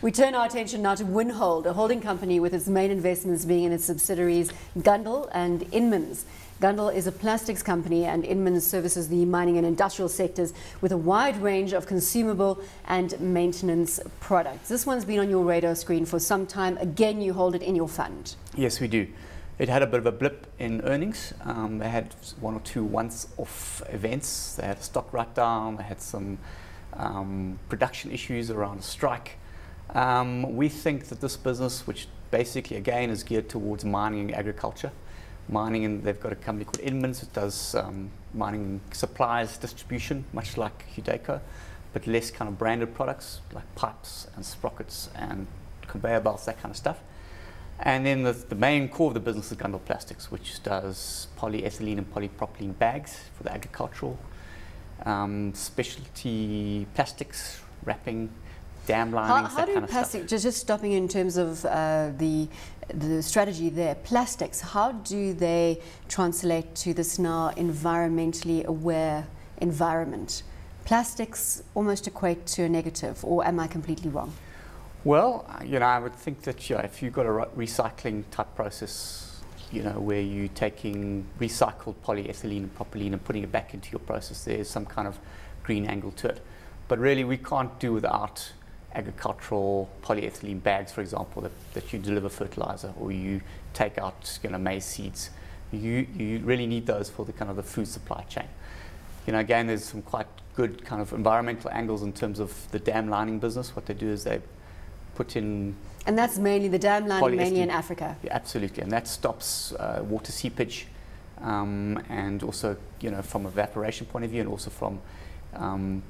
We turn our attention now to Winhold, a holding company with its main investments being in its subsidiaries Gundle and Inmins. Gundle is a plastics company and Inmins services the mining and industrial sectors with a wide range of consumable and maintenance products. This one's been on your radar screen for some time. Again, you hold it in your fund. Yes, we do. It had a bit of a blip in earnings. They had one or two once-off events. They had a stock write-down. They had some production issues around a strike. We think that this business, which basically again is geared towards mining and agriculture, mining, and they've got a company called Inmins that does mining supplies, distribution, much like Cogito, but less kind of branded products like pipes and sprockets and conveyor belts, that kind of stuff. And then the main core of the business is Gundle Plastics, which does polyethylene and polypropylene bags for the agricultural, specialty plastics, wrapping, dam linings, that kind of stuff. Just stopping in terms of the strategy there, plastics, how do they translate to this now environmentally aware environment? Plastics almost equate to a negative, or am I completely wrong? Well, I would think that if you've got a recycling type process, where you're taking recycled polyethylene and propylene and putting it back into your process, there's some kind of green angle to it. But really, we can't do without agricultural polyethylene bags, for example, that you deliver fertilizer, or you take out maize seeds. You really need those for the kind of the food supply chain. Again, there's some quite good kind of environmental angles in terms of the dam lining business. What they do is they put in, and that's mainly the dam lining, mainly in Africa. Yeah, absolutely, and that stops water seepage, and also from an evaporation point of view, and also from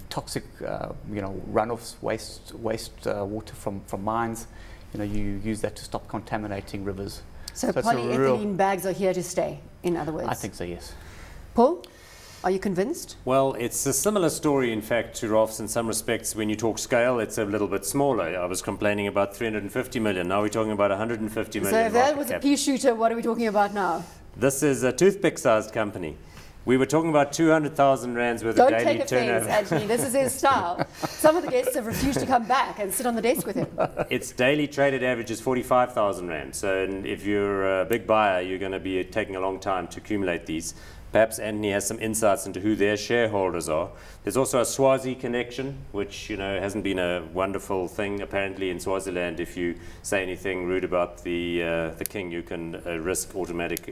toxic runoffs, waste water from mines. You use that to stop contaminating rivers. So polyethylene bags are here to stay, in other words? I think so, yes. Paul, are you convinced? Well, it's a similar story, in fact, to Rolf's in some respects. When you talk scale, it's a little bit smaller. I was complaining about 350 million. Now we're talking about 150 million. So if that was a pea shooter, what are we talking about now? This is a toothpick-sized company. We were talking about 200,000 rands worth of daily turnover. Don't take offense, Anthony. This is his style. Some of the guests have refused to come back and sit on the desk with him. Its daily traded average is 45,000 rand. So if you're a big buyer, you're going to be taking a long time to accumulate these. Perhaps Anthony has some insights into who their shareholders are. There's also a Swazi connection, which hasn't been a wonderful thing. Apparently in Swaziland, if you say anything rude about the king, you can risk automatic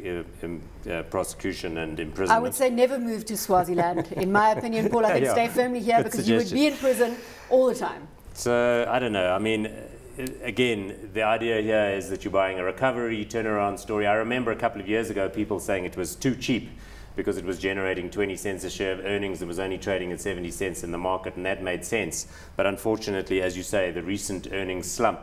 prosecution and imprisonment. I would say never move to Swaziland. In my opinion, Paul, I think stay firmly here because you would be in prison all the time. So I don't know. I mean, again, the idea here is that you're buying a recovery turnaround story. I remember a couple of years ago people saying it was too cheap because it was generating 20 cents a share of earnings. It was only trading at 70 cents in the market, and that made sense. But unfortunately, as you say, the recent earnings slump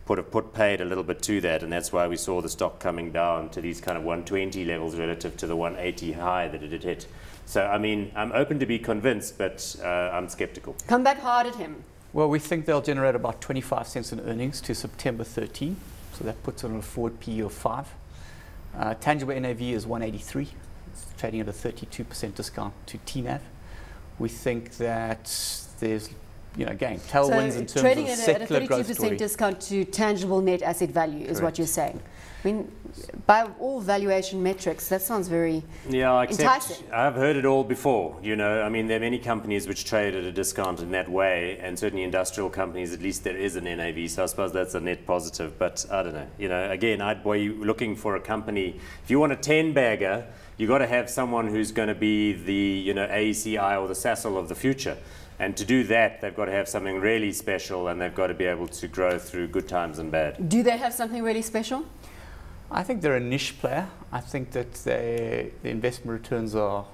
put paid a little bit to that, and that's why we saw the stock coming down to these kind of 120 levels relative to the 180 high that it had hit. So, I mean, I'm open to be convinced, but I'm skeptical. Come back hard at him. Well, we think they'll generate about 25 cents in earnings to September 13. So that puts it on a forward PE of 5. Tangible NAV is 183. It's trading at a 32% discount to TNAV. We think that there's, again, tailwinds in terms of secular growth story. So trading at a 32% discount to tangible net asset value is what you're saying. I mean, by all valuation metrics, that sounds very enticing. I've heard it all before. I mean, there are many companies which trade at a discount in that way, and certainly industrial companies, at least there is an NAV, so I suppose that's a net positive. But I don't know. Again, I'd be looking for a company. If you want a 10-bagger, you've got to have someone who's going to be the AECI or the Sasol of the future. And to do that, they've got to have something really special, and they've got to be able to grow through good times and bad. Do they have something really special? I think they're a niche player. I think that the investment returns are,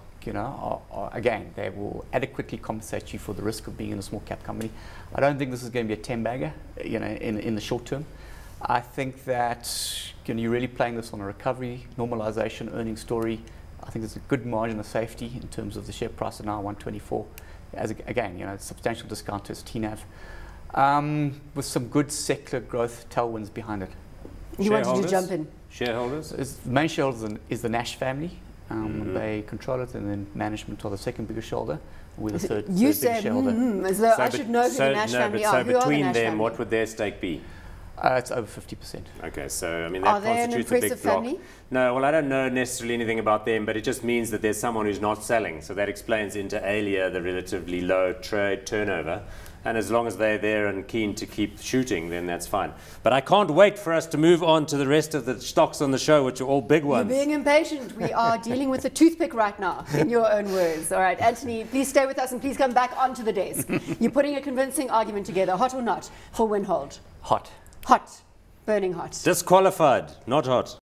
again, they will adequately compensate you for the risk of being in a small cap company. I don't think this is going to be a 10-bagger, in the short term. I think that you're really playing this on a recovery, normalization, earnings story. I think there's a good margin of safety in terms of the share price at now 124. Again, substantial discount to its TNAV, with some good secular growth tailwinds behind it. You wanted to jump in. Shareholders? The main shareholders is the Nash family. They control it, and then management are the second biggest shareholder. We're the third You biggest say, shareholder. as though I should know who the Nash family are. So Who are the between Nash them, family? what would their stake be? It's over 50%. Okay, so I mean Are that they an constitutes a big impressive block. family? No, well I don't know necessarily anything about them, but it just means that there's someone who's not selling. So that explains inter alia the relatively low trade turnover. And as long as they're there and keen to keep shooting, then that's fine. But I can't wait for us to move on to the rest of the stocks on the show, which are all big ones. You're being impatient. We are dealing with a toothpick right now, in your own words. All right, Anthony, please stay with us and please come back onto the desk. You're putting a convincing argument together, hot or not, for Winhold. Hot. Hot. Burning hot. Disqualified, not hot.